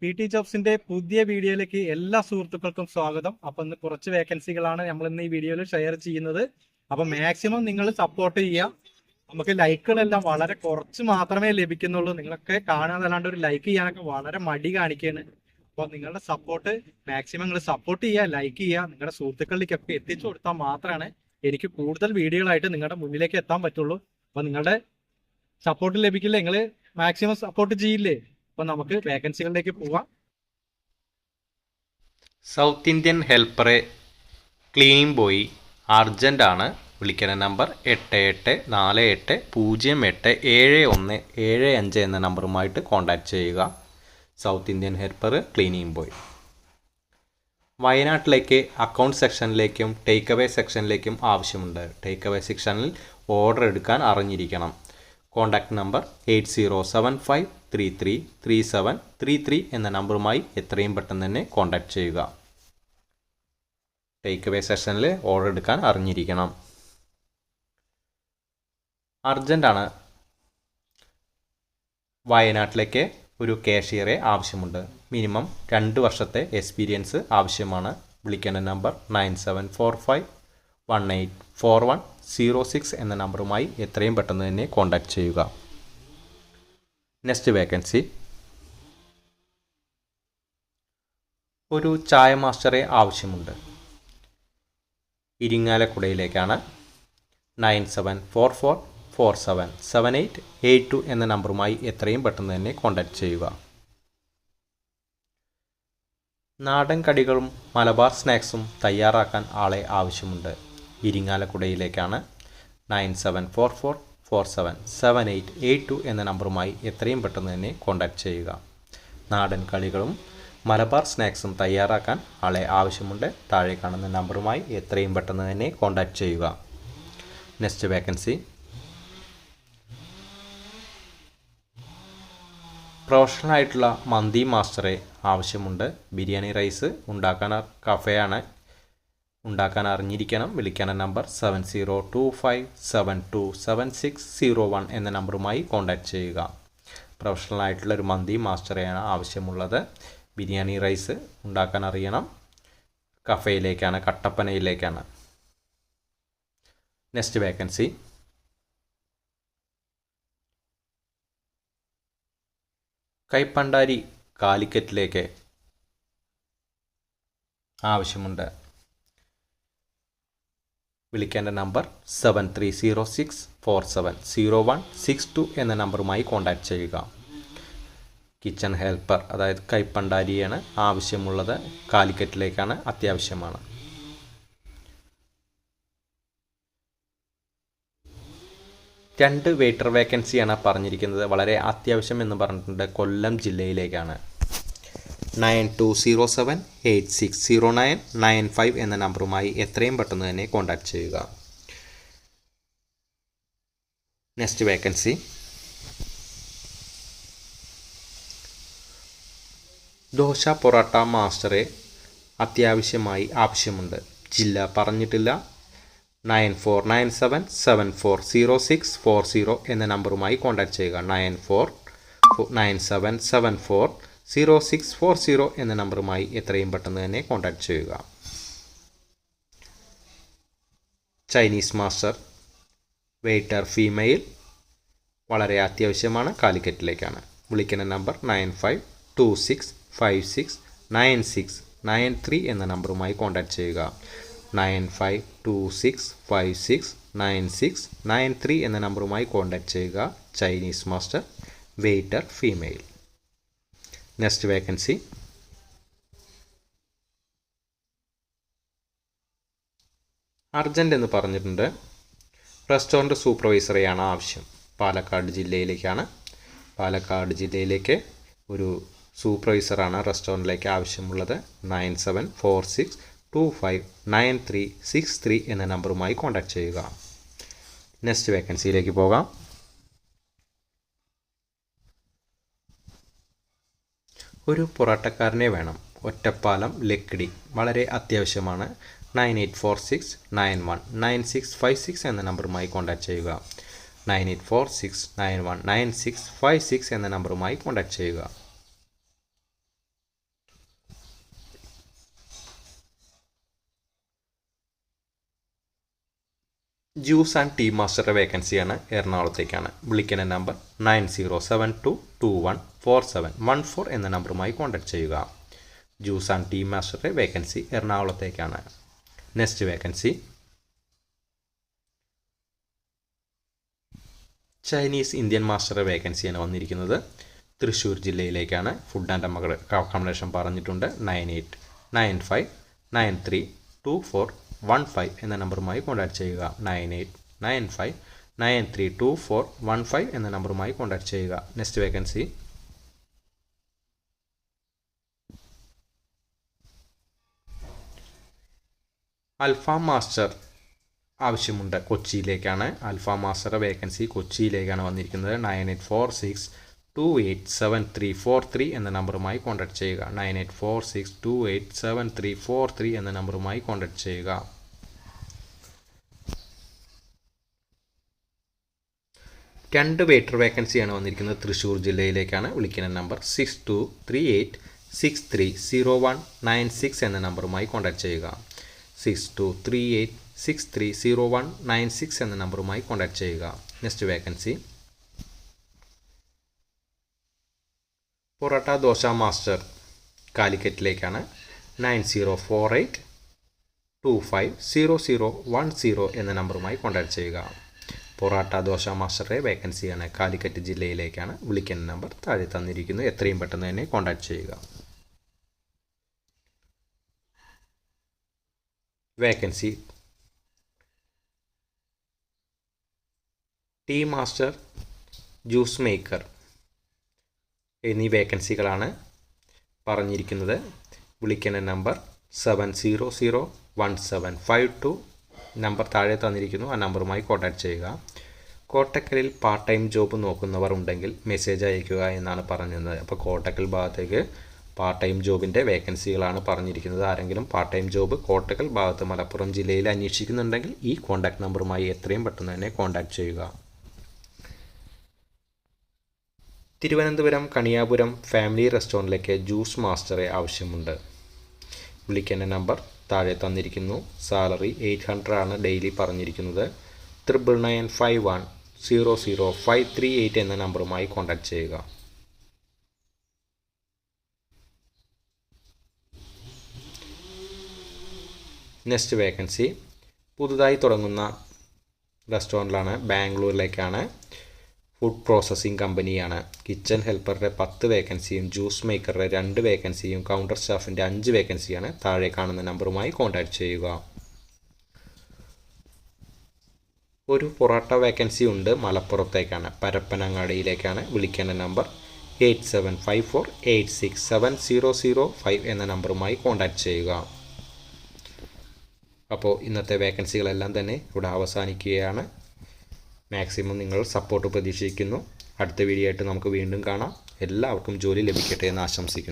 P T ജോബ്സിന്റെ പുതിയ വീഡിയോയിലേക്ക് എല്ലാ സുഹൃത്തുക്കൾക്കും സ്വാഗതം. അപ്പൊ ഇന്ന് കുറച്ച് വേക്കൻസികളാണ് നമ്മൾ ഇന്ന് ഈ വീഡിയോയിൽ ഷെയർ ചെയ്യുന്നത്. അപ്പൊ മാക്സിമം നിങ്ങൾ സപ്പോർട്ട് ചെയ്യുക. നമുക്ക് ലൈക്കുകളെല്ലാം വളരെ കുറച്ച് മാത്രമേ ലഭിക്കുന്നുള്ളൂ. നിങ്ങളൊക്കെ കാണാതല്ലാണ്ട് ഒരു ലൈക്ക് ചെയ്യാനൊക്കെ വളരെ മടി കാണിക്കുകയാണ്. അപ്പൊ നിങ്ങളുടെ സപ്പോർട്ട് മാക്സിമം നിങ്ങൾ സപ്പോർട്ട് ചെയ്യുക, ലൈക്ക് ചെയ്യുക, നിങ്ങളുടെ സുഹൃത്തുക്കളിലേക്കൊക്കെ എത്തിച്ചു കൊടുത്താൽ മാത്രമാണ് എനിക്ക് കൂടുതൽ വീഡിയോകളായിട്ട് നിങ്ങളുടെ മുന്നിലേക്ക് എത്താൻ പറ്റുള്ളൂ. അപ്പൊ നിങ്ങളുടെ സപ്പോർട്ട് ലഭിക്കില്ല, നിങ്ങൾ മാക്സിമം സപ്പോർട്ട് ചെയ്യില്ലേ? അപ്പൊ നമുക്ക് വേക്കൻസികളിലേക്ക് പോവാം. സൗത്ത് ഇന്ത്യൻ ഹെൽപ്പറെ ക്ലീനിങ് ബോയ് അർജൻ്റ് ആണ്. വിളിക്കുന്ന നമ്പർ 8848087175 എന്ന നമ്പറുമായിട്ട് കോൺടാക്റ്റ് ചെയ്യുക. South Indian helper cleaning boy. വയനാട്ടിലേക്ക് അക്കൗണ്ട് സെക്ഷനിലേക്കും ടേക്ക് അവേ സെക്ഷനിലേക്കും ആവശ്യമുണ്ട്. ടേക്ക് അവേ സെക്ഷനിൽ ഓർഡർ എടുക്കാൻ അറിഞ്ഞിരിക്കണം. കോൺടാക്റ്റ് നമ്പർ 8075333733 എന്ന നമ്പറുമായി എത്രയും പെട്ടെന്ന് തന്നെ കോൺടാക്റ്റ് ചെയ്യുക. ടേക്ക് അവേ സെഷനിൽ ഓർഡർ എടുക്കാൻ അറിഞ്ഞിരിക്കണം. അർജൻ്റാണ്. വയനാട്ടിലേക്ക് ഒരു കാഷ്യറെ ആവശ്യമുണ്ട്. മിനിമം 2 വർഷത്തെ എക്സ്പീരിയൻസ് ആവശ്യമാണ്. വിളിക്കേണ്ട നമ്പർ 9745184106 എന്ന നമ്പറുമായി എത്രയും പെട്ടെന്ന് തന്നെ കോൺടാക്റ്റ് ചെയ്യുക. നെക്സ്റ്റ് വേക്കൻസി ഒരു ചായ മാസ്റ്ററെ ആവശ്യമുണ്ട്. ഇരിങ്ങാലക്കുടയിലേക്കാണ്. 9744477882 എന്ന നമ്പറുമായി എത്രയും പെട്ടെന്ന് തന്നെ കോൺടാക്റ്റ് ചെയ്യുക. നാടൻ കടികളും മലബാർ സ്നാക്സും തയ്യാറാക്കാൻ ആളെ ആവശ്യമുണ്ട്. ഇരിങ്ങാലക്കുടയിലേക്കാണ്. 9744477882 എന്ന നമ്പറുമായി എത്രയും പെട്ടെന്ന് തന്നെ കോൺടാക്റ്റ് ചെയ്യുക. നാടൻ കളികളും മലബാർ സ്നാക്സും തയ്യാറാക്കാൻ ആളെ ആവശ്യമുണ്ട്. താഴെ കാണുന്ന നമ്പറുമായി എത്രയും പെട്ടെന്ന് തന്നെ കോൺടാക്റ്റ് ചെയ്യുക. നെക്സ്റ്റ് വേക്കൻസി പ്രൊഫഷണൽ ആയിട്ടുള്ള മന്തി മാസ്റ്ററെ ആവശ്യമുണ്ട്. ബിരിയാണി റൈസ് ഉണ്ടാക്കാൻ കഫേയാണ്. ഉണ്ടാക്കാൻ അറിഞ്ഞിരിക്കണം. വിളിക്കാന നമ്പർ 7025727601 എന്ന നമ്പറുമായി കോൺടാക്റ്റ് ചെയ്യുക. പ്രൊഫഷണൽ ആയിട്ടുള്ള ഒരു മന്തി മാസ്റ്ററെയാണ് ആവശ്യമുള്ളത്. ബിരിയാണി റൈസ് ഉണ്ടാക്കാൻ അറിയണം. കഫേയിലേക്കാണ്, കട്ടപ്പനയിലേക്കാണ്. നെക്സ്റ്റ് വേക്കൻസി കൈപ്പണ്ടാരി കാലിക്കറ്റിലേക്ക് ആവശ്യമുണ്ട്. വിളിക്കേണ്ട നമ്പർ 7306470162 എന്ന നമ്പറുമായി കോൺടാക്റ്റ് ചെയ്യുക. കിച്ചൺ ഹെൽപ്പർ, അതായത് കൈപ്പണ്ടാരിയാണ് ആവശ്യമുള്ളത്. കാലിക്കറ്റിലേക്കാണ്, അത്യാവശ്യമാണ്. രണ്ട് വെയിറ്റർ വേക്കൻസിയാണ് പറഞ്ഞിരിക്കുന്നത്. വളരെ അത്യാവശ്യം എന്ന് പറഞ്ഞിട്ടുണ്ട്. കൊല്ലം ജില്ലയിലേക്കാണ്. 9207860995 എന്ന നമ്പറുമായി എത്രയും പെട്ടെന്ന് തന്നെ കോൺടാക്റ്റ് ചെയ്യുക. നെക്സ്റ്റ് വേക്കൻസി ദോശ പൊറോട്ട മാസ്റ്ററെ അത്യാവശ്യമായി ആവശ്യമുണ്ട്. ജില്ല പറഞ്ഞിട്ടില്ല. 9497740640 എന്ന നമ്പറുമായി കോൺടാക്റ്റ് ചെയ്യുക. 9497740640 എന്ന നമ്പറുമായി എത്രയും പെട്ടെന്ന് തന്നെ കോൺടാക്റ്റ് ചെയ്യുക. ചൈനീസ് മാസ്റ്റർ വെയിറ്റർ ഫീമെയിൽ വളരെ അത്യാവശ്യമാണ്. കാലിക്കറ്റിലേക്കാണ്. വിളിക്കുന്ന നമ്പർ 9526569693 എന്ന നമ്പറുമായി കോൺടാക്റ്റ് ചെയ്യുക. 9526569693 എന്ന നമ്പറുമായി കോൺടാക്റ്റ് ചെയ്യുക. Chinese master waiter female. Next vacancy urgent എന്ന് പറഞ്ഞിട്ടുണ്ട്. റെസ്റ്റോറൻറ്റ് സൂപ്പർവൈസറെയാണ് ആവശ്യം. പാലക്കാട് ജില്ലയിലേക്കാണ്. പാലക്കാട് ജില്ലയിലേക്ക് ഒരു സൂപ്പർവൈസറാണ് റെസ്റ്റോറൻറ്റിലേക്ക് ആവശ്യമുള്ളത്. 9746259363 എന്ന നമ്പറുമായി കോൺടാക്റ്റ് ചെയ്യുക. നെക്സ്റ്റ് വേക്കൻസിയിലേക്ക് പോകാം. ഒരു പൊറോട്ടക്കാരനെ വേണം. ഒറ്റപ്പാലം ലക്കിടി വളരെ അത്യാവശ്യമാണ്. 9846919656 എന്ന നമ്പറുമായി കോൺടാക്റ്റ് ചെയ്യുക. 9846919656 എന്ന നമ്പറുമായി കോൺടാക്റ്റ് ചെയ്യുക. ജ്യൂസ് ആൻഡ് ടീ മാസ്റ്ററുടെ വേക്കൻസിയാണ് എറണാകുളത്തേക്കാണ്. വിളിക്കുന്ന നമ്പർ 9072214714 എന്ന നമ്പറുമായി കോൺടാക്ട് ചെയ്യുക. ജ്യൂസ് ആൻഡ് ടീ മാസ്റ്ററുടെ വേക്കൻസി എറണാകുളത്തേക്കാണ്. നെക്സ്റ്റ് വേക്കൻസി ചൈനീസ് ഇന്ത്യൻ മാസ്റ്ററുടെ വേക്കൻസിയാണ് വന്നിരിക്കുന്നത്. തൃശ്ശൂർ ജില്ലയിലേക്കാണ്. ഫുഡ് ആൻഡ് അക്കോമഡേഷൻ പറഞ്ഞിട്ടുണ്ട്. 9895932415 എന്ന നമ്പറുമായി കോൺടാക്ട് ചെയ്യുക. 9895932415 എന്ന നമ്പറുമായി കോൺടാക്ട് ചെയ്യുക. നെക്സ്റ്റ് വേക്കൻസി അൽഫാം മാസ്റ്റർ ആവശ്യമുണ്ട്. കൊച്ചിയിലേക്കാണ്. അൽഫാം മാസ്റ്ററുടെ വേക്കൻസി കൊച്ചിയിലേക്കാണ് വന്നിരിക്കുന്നത്. 9846287343 എന്ന നമ്പറുമായി കോൺടാക്ട് ചെയ്യുക. 9846287343 എന്ന നമ്പറുമായി കോൺടാക്ട് ചെയ്യുക. രണ്ട് വെയിറ്റർ വേക്കൻസിയാണ് വന്നിരിക്കുന്നത്. തൃശ്ശൂർ ജില്ലയിലേക്കാണ്. വിളിക്കുന്ന നമ്പർ 6238630196 എന്ന നമ്പറുമായി കോൺടാക്ട് ചെയ്യുക. 6238630196 എന്ന നമ്പറുമായി കോൺടാക്ട് ചെയ്യുക. Next vacancy parotta dosa master കാലിക്കറ്റിലേക്കാണ്. 9048250010 എന്ന നമ്പറുമായി കോൺടാക്ട് ചെയ്യുക. പൊറോട്ട ദോശ മാസ്റ്ററുടെ വേക്കൻസിയാണ്. കാലിക്കറ്റ് ജില്ലയിലേക്കാണ്. വിളിക്കുന്ന നമ്പർ താഴെ തന്നിരിക്കുന്നു. എത്രയും പെട്ടെന്ന് തന്നെ കോൺടാക്ട് ചെയ്യുക. Vacancy tea master, juice maker എന്നീ വേക്കൻസികളാണ് പറഞ്ഞിരിക്കുന്നത്. വിളിക്കുന്ന നമ്പർ 7001752 നമ്പർ താഴെ തന്നിരിക്കുന്നു. ആ നമ്പറുമായി കോൺടാക്ട് ചെയ്യുക. കോട്ടക്കലിൽ പാർട്ട് ടൈം ജോബ് നോക്കുന്നവർ ഉണ്ടെങ്കിൽ മെസ്സേജ് അയയ്ക്കുക എന്നാണ് പറഞ്ഞത്. അപ്പോൾ കോട്ടക്കൽ ഭാഗത്തേക്ക് പാർട്ട് ടൈം ജോബിൻ്റെ വേക്കൻസികളാണ് പറഞ്ഞിരിക്കുന്നത്. ആരെങ്കിലും പാർട്ട് ടൈം ജോബ് കോട്ടക്കൽ ഭാഗത്ത് മലപ്പുറം ജില്ലയിൽ അന്വേഷിക്കുന്നുണ്ടെങ്കിൽ ഈ കോൺടാക്ട് നമ്പറുമായി എത്രയും പെട്ടെന്ന് തന്നെ കോൺടാക്ട് ചെയ്യുക. തിരുവനന്തപുരം കണിയാപുരം ഫാമിലി റെസ്റ്റോറൻറ്റിലേക്ക് ജ്യൂസ് മാസ്റ്ററെ ആവശ്യമുണ്ട്. വിളിക്കേണ്ട നമ്പർ താഴെ തന്നിരിക്കുന്നു. സാലറി 800 ആണ് ഡെയിലി പറഞ്ഞിരിക്കുന്നത്. 9995100538 എന്ന നമ്പറുമായി കോൺടാക്ട് ചെയ്യുക. നെക്സ്റ്റ് വേക്കൻസി പുതുതായി തുടങ്ങുന്ന റെസ്റ്റോറൻറ്റിലാണ്. ബാംഗ്ലൂരിലേക്കാണ്. ഫുഡ് പ്രോസസ്സിംഗ് കമ്പനിയാണ്. കിച്ചൺ ഹെൽപ്പറുടെ 10 വേക്കൻസിയും ജ്യൂസ് മേക്കറുടെ 2 വേക്കൻസിയും കൗണ്ടർ സ്റ്റാഫിൻ്റെ 5 വേക്കൻസിയാണ്. താഴെ കാണുന്ന നമ്പറുമായി കോൺടാക്ട് ചെയ്യുക. ഒരു പൊറോട്ട വേക്കൻസി ഉണ്ട്. മലപ്പുറത്തേക്കാണ്. പരപ്പനങ്ങാടിയിലേക്കാണ്. വിളിക്കേണ്ട നമ്പർ 8754867005 എന്ന നമ്പറുമായി കോൺടാക്ട് ചെയ്യുക. അപ്പോൾ ഇന്നത്തെ വേക്കൻസികളെല്ലാം തന്നെ ഇവിടെ അവസാനിക്കുകയാണ്. മാക്സിമം നിങ്ങൾ സപ്പോർട്ട് പ്രതീക്ഷിക്കുന്നു. അടുത്ത വീഡിയോ ആയിട്ട് നമുക്ക് വീണ്ടും കാണാം. എല്ലാവർക്കും ജോലി ലഭിക്കട്ടെ എന്ന് ആശംസിക്കുന്നു.